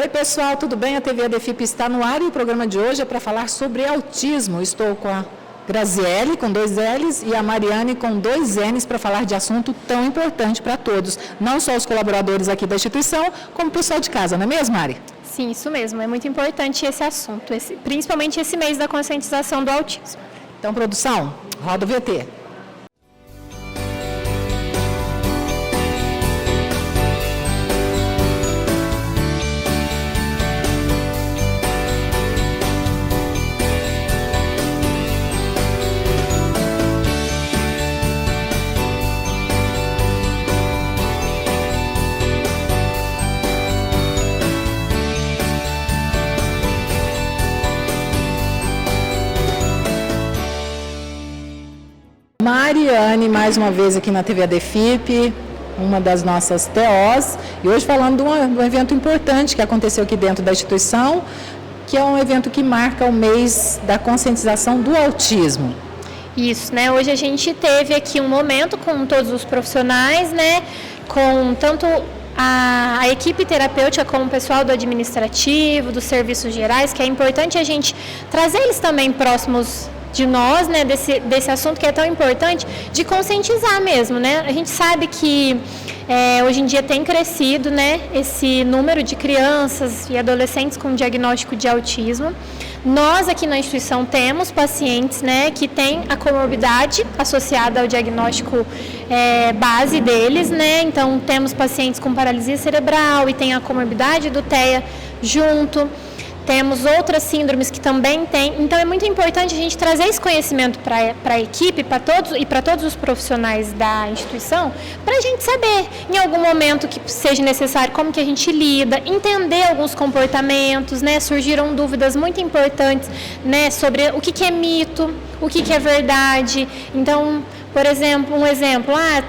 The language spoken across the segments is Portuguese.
Oi, pessoal, tudo bem? A TV ADFIP está no ar e o programa de hoje é para falar sobre autismo. Estou com a Graziele, com 2 L's, e a Mariane, com 2 N's, para falar de assunto tão importante para todos, não só os colaboradores aqui da instituição, como o pessoal de casa, não é mesmo, Mari? Sim, isso mesmo. É muito importante esse assunto, principalmente esse mês da conscientização do autismo. Então, produção, roda o VT. Mariane, mais uma vez aqui na TV ADFIP, uma das nossas TOs, e hoje falando de um evento importante que aconteceu aqui dentro da instituição, que é um evento que marca o mês da conscientização do autismo. Isso, né? Hoje a gente teve aqui um momento com todos os profissionais, né? Com tanto a equipe terapêutica como o pessoal do administrativo, dos serviços gerais, que é importante a gente trazer eles também próximos de nós, né, desse assunto que é tão importante, de conscientizar mesmo, né? A gente sabe que hoje em dia tem crescido, né, esse número de crianças e adolescentes com diagnóstico de autismo. Nós aqui na instituição temos pacientes, né, que têm a comorbidade associada ao diagnóstico base deles, né? Então temos pacientes com paralisia cerebral e tem a comorbidade do TEA junto. Temos outras síndromes que também tem. Então, é muito importante a gente trazer esse conhecimento para a equipe, para todos os profissionais da instituição, para a gente saber, em algum momento que seja necessário, como que a gente lida, entender alguns comportamentos, né? Surgiram dúvidas muito importantes, né, sobre o que é mito, o que é verdade. Então, por exemplo,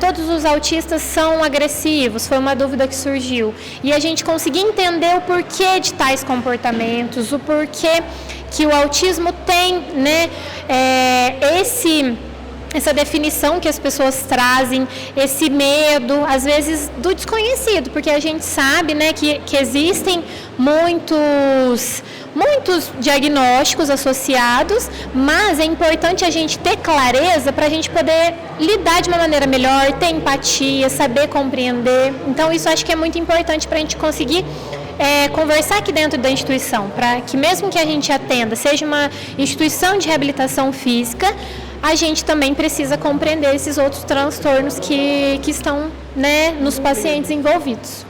todos os autistas são agressivos, foi uma dúvida que surgiu. E a gente conseguir entender o porquê de tais comportamentos, o porquê que o autismo tem, né, essa definição que as pessoas trazem, esse medo, às vezes, do desconhecido, porque a gente sabe, né, que existem muitos diagnósticos associados, mas é importante a gente ter clareza para a gente poder lidar de uma maneira melhor, ter empatia, saber compreender. Então, isso acho que é muito importante para a gente conseguir conversar aqui dentro da instituição, para que mesmo que a gente atenda, seja uma instituição de reabilitação física, a gente também precisa compreender esses outros transtornos que estão, né, nos pacientes envolvidos.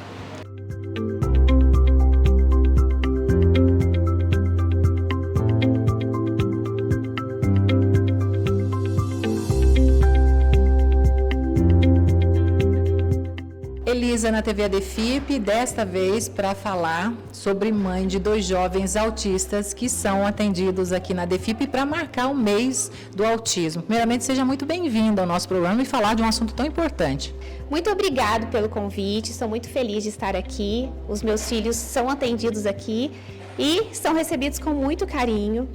Elisa na TV ADFIP, desta vez para falar sobre mãe de 2 jovens autistas que são atendidos aqui na ADFIP para marcar o mês do autismo. Primeiramente, seja muito bem-vinda ao nosso programa e falar de um assunto tão importante. Muito obrigado pelo convite, estou muito feliz de estar aqui. Os meus filhos são atendidos aqui e são recebidos com muito carinho.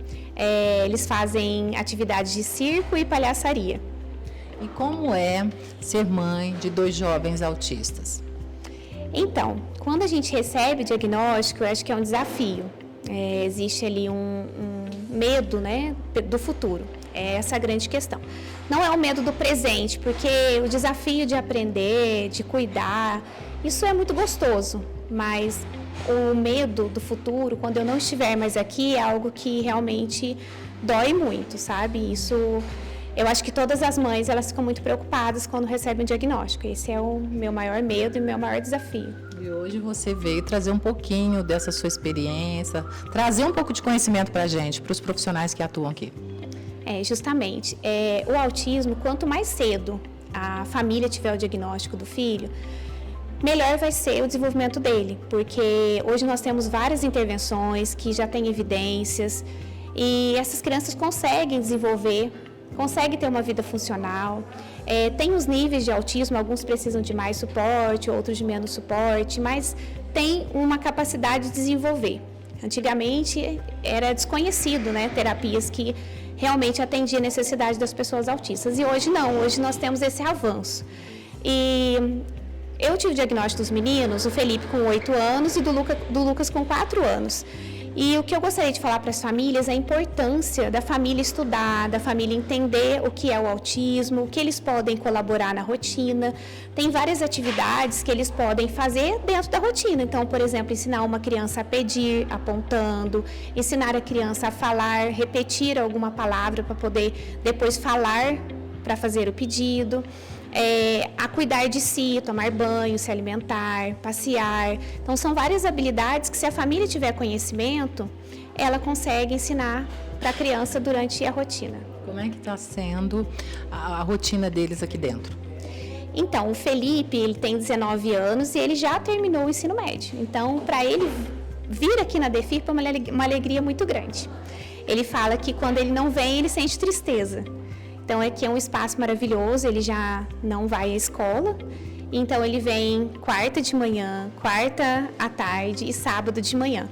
Eles fazem atividades de circo e palhaçaria. E como é ser mãe de 2 jovens autistas? Então, quando a gente recebe o diagnóstico, eu acho que é um desafio. Existe ali um medo, né, do futuro. É essa a grande questão. Não é o medo do presente, porque o desafio de aprender, de cuidar, isso é muito gostoso. Mas o medo do futuro, quando eu não estiver mais aqui, é algo que realmente dói muito, sabe? Isso... Eu acho que todas as mães, elas ficam muito preocupadas quando recebem o diagnóstico. Esse é o meu maior medo e o meu maior desafio. E hoje você veio trazer um pouquinho dessa sua experiência, trazer um pouco de conhecimento para a gente, para os profissionais que atuam aqui. Justamente. O autismo, quanto mais cedo a família tiver o diagnóstico do filho, melhor vai ser o desenvolvimento dele. Porque hoje nós temos várias intervenções que já têm evidências e essas crianças conseguem desenvolver, consegue ter uma vida funcional, tem os níveis de autismo, alguns precisam de mais suporte, outros de menos suporte, mas tem uma capacidade de desenvolver. Antigamente era desconhecido, né, terapias que realmente atendiam a necessidade das pessoas autistas, e hoje não, hoje nós temos esse avanço. E Eu tive o diagnóstico dos meninos, o Felipe com 8 anos e do Lucas com 4 anos. E o que eu gostaria de falar para as famílias é a importância da família estudar, da família entender o que é o autismo, o que eles podem colaborar na rotina. Tem várias atividades que eles podem fazer dentro da rotina. Então, por exemplo, ensinar uma criança a pedir, apontando, ensinar a criança a falar, repetir alguma palavra para poder depois falar para fazer o pedido. A cuidar de si, tomar banho, se alimentar, passear. Então, são várias habilidades que, se a família tiver conhecimento, ela consegue ensinar para a criança durante a rotina. Como é que está sendo a rotina deles aqui dentro? Então, o Felipe, ele tem 19 anos e ele já terminou o ensino médio. Então, para ele vir aqui na DEFIP é uma alegria muito grande. Ele fala que quando ele não vem, ele sente tristeza. Então, aqui é um espaço maravilhoso, ele já não vai à escola. Então, ele vem quarta de manhã, quarta à tarde e sábado de manhã.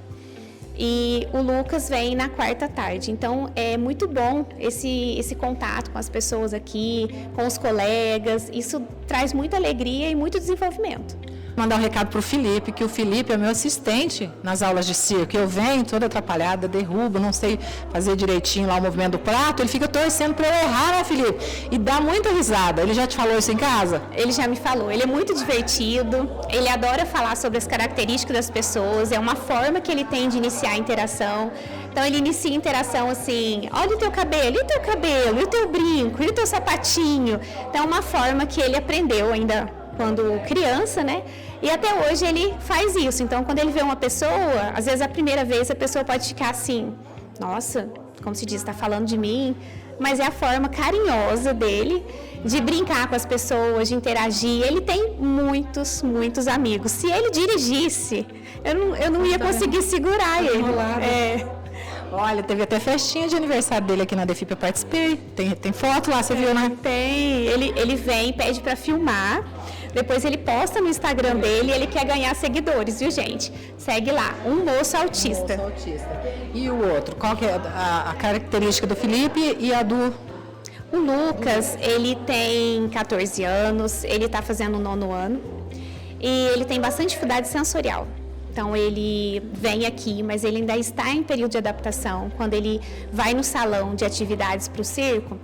E o Lucas vem na quarta à tarde. Então, é muito bom esse contato com as pessoas aqui, com os colegas. Isso traz muita alegria e muito desenvolvimento. Mandar um recado para o Felipe, que o Felipe é meu assistente nas aulas de circo. Eu venho toda atrapalhada, derrubo, não sei fazer direitinho lá o movimento do prato. Ele fica torcendo para eu errar, né, Felipe? E dá muita risada. Ele já te falou isso em casa? Ele já me falou. Ele é muito divertido, ele adora falar sobre as características das pessoas, é uma forma que ele tem de iniciar a interação. Então, ele inicia a interação assim, olha o teu cabelo, e o teu brinco, e o teu sapatinho. Então, é uma forma que ele aprendeu ainda quando criança, né? E até hoje ele faz isso. Então, quando ele vê uma pessoa, às vezes a primeira vez a pessoa pode ficar assim, nossa, como se diz, está falando de mim, mas é a forma carinhosa dele de brincar com as pessoas, de interagir. Ele tem muitos, muitos amigos. Se ele dirigisse, eu não ia conseguir segurar ele. Olha, teve até festinha de aniversário dele aqui na DEFIP, eu participei. Tem foto lá, você viu, né? Tem. Ele vem, pede para filmar. Depois ele posta no Instagram dele e ele quer ganhar seguidores, viu, gente? Segue lá, um moço autista. Um moço autista. E o outro? Qual que é a característica do Felipe e a do... O Lucas, ele tem 14 anos, ele está fazendo o 9º ano e ele tem bastante dificuldade sensorial. Então, ele vem aqui, mas ele ainda está em período de adaptação. Quando ele vai no salão de atividades para o circo,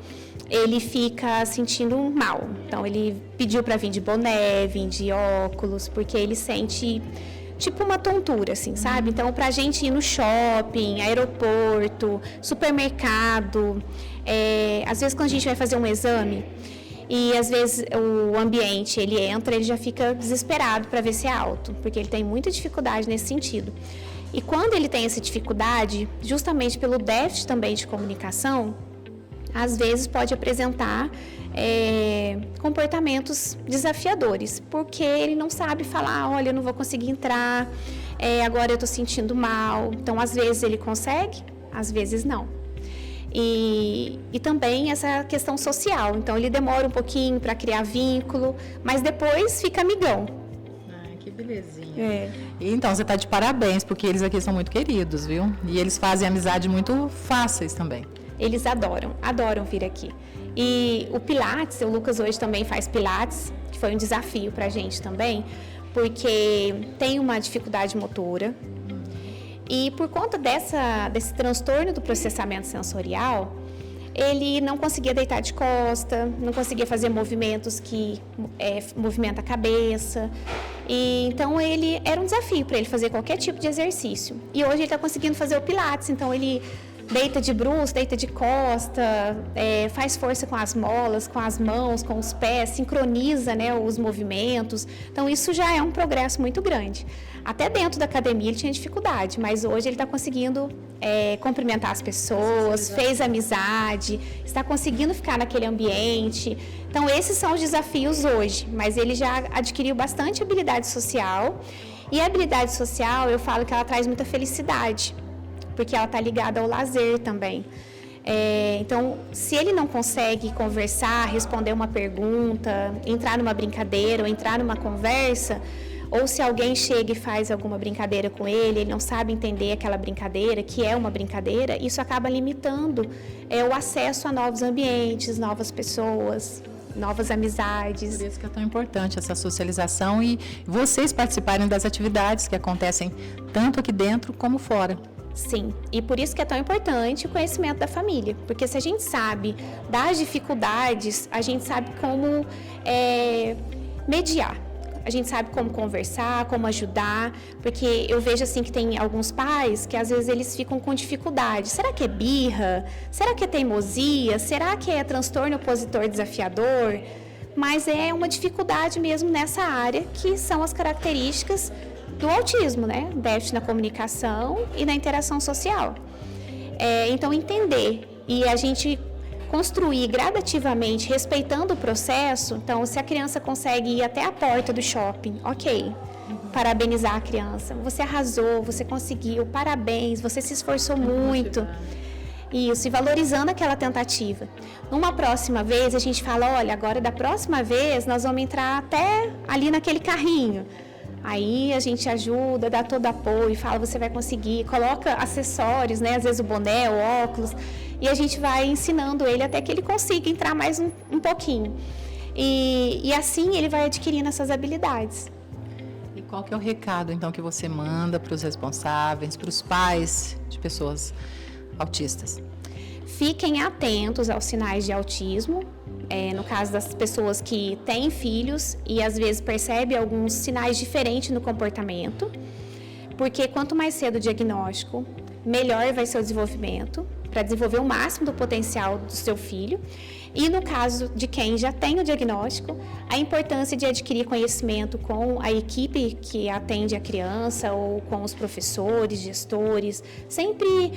ele fica sentindo mal. Então, ele pediu para vir de boné, vir de óculos, porque ele sente tipo uma tontura, assim, sabe? Então, para a gente ir no shopping, aeroporto, supermercado, às vezes quando a gente vai fazer um exame, e às vezes o ambiente, ele entra, ele já fica desesperado para ver se é alto, porque ele tem muita dificuldade nesse sentido. E quando ele tem essa dificuldade, justamente pelo déficit também de comunicação, às vezes pode apresentar comportamentos desafiadores, porque ele não sabe falar, olha, eu não vou conseguir entrar, agora eu estou sentindo mal. Então, às vezes ele consegue, às vezes não. E também essa questão social. Então, ele demora um pouquinho para criar vínculo, mas depois fica amigão. Ai, que belezinha. Então, você está de parabéns, porque eles aqui são muito queridos, viu? E eles fazem amizade muito fáceis também. Eles adoram vir aqui. E o Pilates, o Lucas hoje também faz Pilates, que foi um desafio para a gente também, porque tem uma dificuldade motora. E por conta desse transtorno do processamento sensorial, ele não conseguia deitar de costa, não conseguia fazer movimentos que movimenta a cabeça. E, então, era um desafio para ele fazer qualquer tipo de exercício. E hoje ele está conseguindo fazer o Pilates, então ele deita de bruços, deita de costa, faz força com as molas, com as mãos, com os pés, sincroniza, né, os movimentos. Então, isso já é um progresso muito grande. Até dentro da academia ele tinha dificuldade, mas hoje ele está conseguindo cumprimentar as pessoas, fez amizade, está conseguindo ficar naquele ambiente. Então, esses são os desafios hoje, mas ele já adquiriu bastante habilidade social. E a habilidade social, eu falo que ela traz muita felicidade, porque ela está ligada ao lazer também. Então, se ele não consegue conversar, responder uma pergunta, entrar numa brincadeira ou entrar numa conversa, ou se alguém chega e faz alguma brincadeira com ele não sabe entender aquela brincadeira, que é uma brincadeira, isso acaba limitando o acesso a novos ambientes, novas pessoas. novas amizades. Por isso que é tão importante essa socialização e vocês participarem das atividades que acontecem tanto aqui dentro como fora. Sim, e por isso que é tão importante o conhecimento da família, porque se a gente sabe das dificuldades, a gente sabe como mediar. A gente sabe como conversar, como ajudar, porque eu vejo assim que tem alguns pais que às vezes eles ficam com dificuldade. Será que é birra? Será que é teimosia? Será que é transtorno opositor desafiador? Mas é uma dificuldade mesmo nessa área, que são as características do autismo, né? Déficit na comunicação e na interação social. Então, entender e a gente construir gradativamente, respeitando o processo. Então, se a criança consegue ir até a porta do shopping, ok, parabenizar a criança. Você arrasou, você conseguiu, parabéns, você se esforçou muito. Isso, e valorizando aquela tentativa. Numa próxima vez, a gente fala, olha, agora da próxima vez nós vamos entrar até ali naquele carrinho. Aí a gente ajuda, dá todo apoio, fala, você vai conseguir, coloca acessórios, né? Às vezes o boné, o óculos, e a gente vai ensinando ele até que ele consiga entrar mais um pouquinho. E assim ele vai adquirindo essas habilidades. E qual que é o recado, então, que você manda para os responsáveis, para os pais de pessoas autistas? Fiquem atentos aos sinais de autismo. No caso das pessoas que têm filhos e às vezes percebem alguns sinais diferentes no comportamento, porque quanto mais cedo o diagnóstico, melhor vai ser o desenvolvimento, para desenvolver o máximo do potencial do seu filho. E no caso de quem já tem o diagnóstico, a importância de adquirir conhecimento com a equipe que atende a criança ou com os professores, gestores, sempre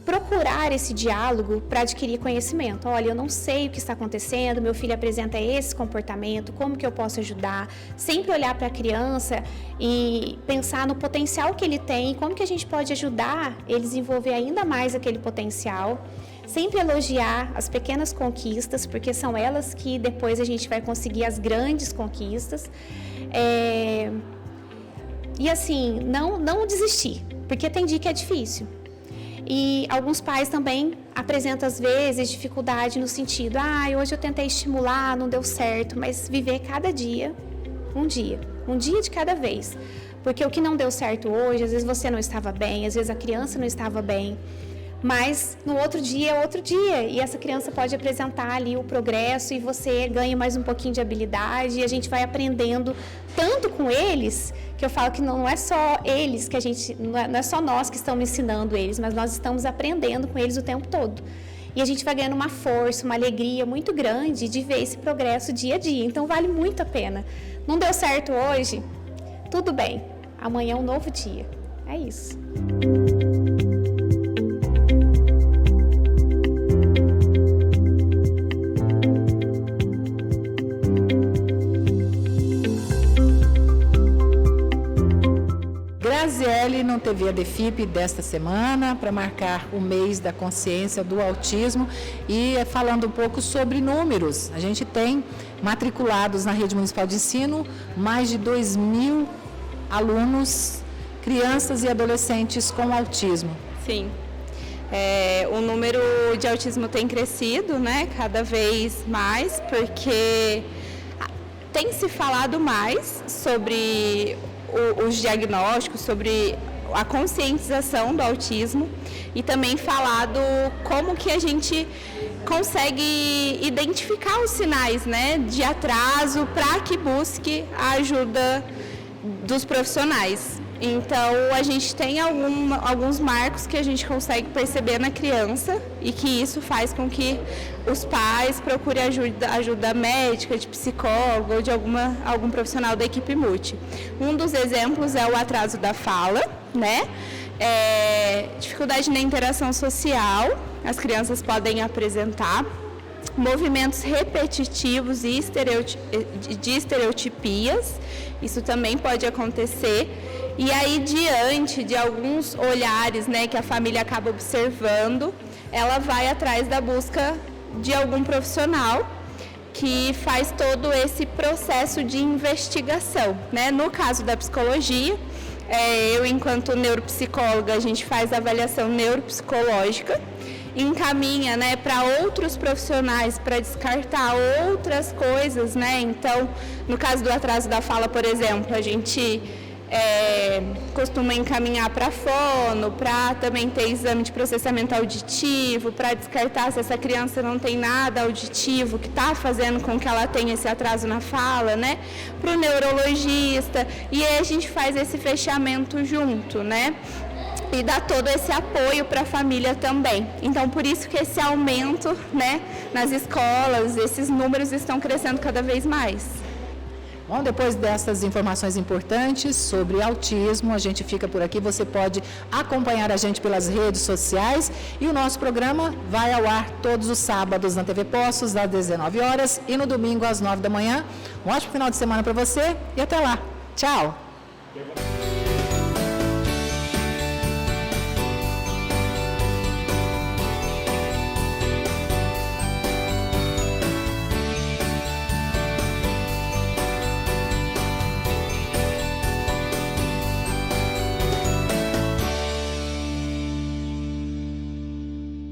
procurar esse diálogo para adquirir conhecimento. Olha, eu não sei o que está acontecendo, meu filho apresenta esse comportamento, como que eu posso ajudar? Sempre olhar para a criança e pensar no potencial que ele tem, como que a gente pode ajudar ele a desenvolver ainda mais aquele potencial. Sempre elogiar as pequenas conquistas, porque são elas que depois a gente vai conseguir as grandes conquistas. E assim, não desistir, porque tem dia que é difícil. E alguns pais também apresentam, às vezes, dificuldade no sentido, hoje eu tentei estimular, não deu certo, mas viver cada dia, um dia de cada vez. Porque o que não deu certo hoje, às vezes você não estava bem, às vezes a criança não estava bem, mas no outro dia é outro dia, e essa criança pode apresentar ali o progresso e você ganha mais um pouquinho de habilidade e a gente vai aprendendo tanto com eles, que eu falo que não é só eles que a gente, não é só nós que estamos ensinando eles, mas nós estamos aprendendo com eles o tempo todo. E a gente vai ganhando uma força, uma alegria muito grande de ver esse progresso dia a dia. Então vale muito a pena. Não deu certo hoje? Tudo bem. Amanhã é um novo dia. É isso. Graziele não teve a DEFIP desta semana para marcar o mês da consciência do autismo e falando um pouco sobre números. A gente tem matriculados na rede municipal de ensino mais de 2.000 alunos, crianças e adolescentes com autismo. Sim, o número de autismo tem crescido, né, cada vez mais, porque tem se falado mais sobre os diagnósticos, sobre a conscientização do autismo e também falado como que a gente consegue identificar os sinais, né, de atraso para que busque a ajuda dos profissionais. Então, a gente tem alguns marcos que a gente consegue perceber na criança e que isso faz com que os pais procurem ajuda médica, de psicólogo ou de algum profissional da equipe multi. Um dos exemplos é o atraso da fala, né? Dificuldade na interação social, as crianças podem apresentar movimentos repetitivos e de estereotipias, isso também pode acontecer. E aí, diante de alguns olhares, né, que a família acaba observando, ela vai atrás da busca de algum profissional que faz todo esse processo de investigação, né? No caso da psicologia, eu, enquanto neuropsicóloga, a gente faz avaliação neuropsicológica encaminha, né, para outros profissionais para descartar outras coisas, né? Então, no caso do atraso da fala, por exemplo, a gente costuma encaminhar para fono, para também ter exame de processamento auditivo, para descartar se essa criança não tem nada auditivo que está fazendo com que ela tenha esse atraso na fala, né? Para o neurologista, e aí a gente faz esse fechamento junto, né? E dá todo esse apoio para a família também. Então, por isso que esse aumento, né, nas escolas, esses números estão crescendo cada vez mais. Bom, depois dessas informações importantes sobre autismo, a gente fica por aqui. Você pode acompanhar a gente pelas redes sociais e o nosso programa vai ao ar todos os sábados na TV Poços, às 19 horas e no domingo às 9 da manhã. Um ótimo final de semana para você e até lá. Tchau!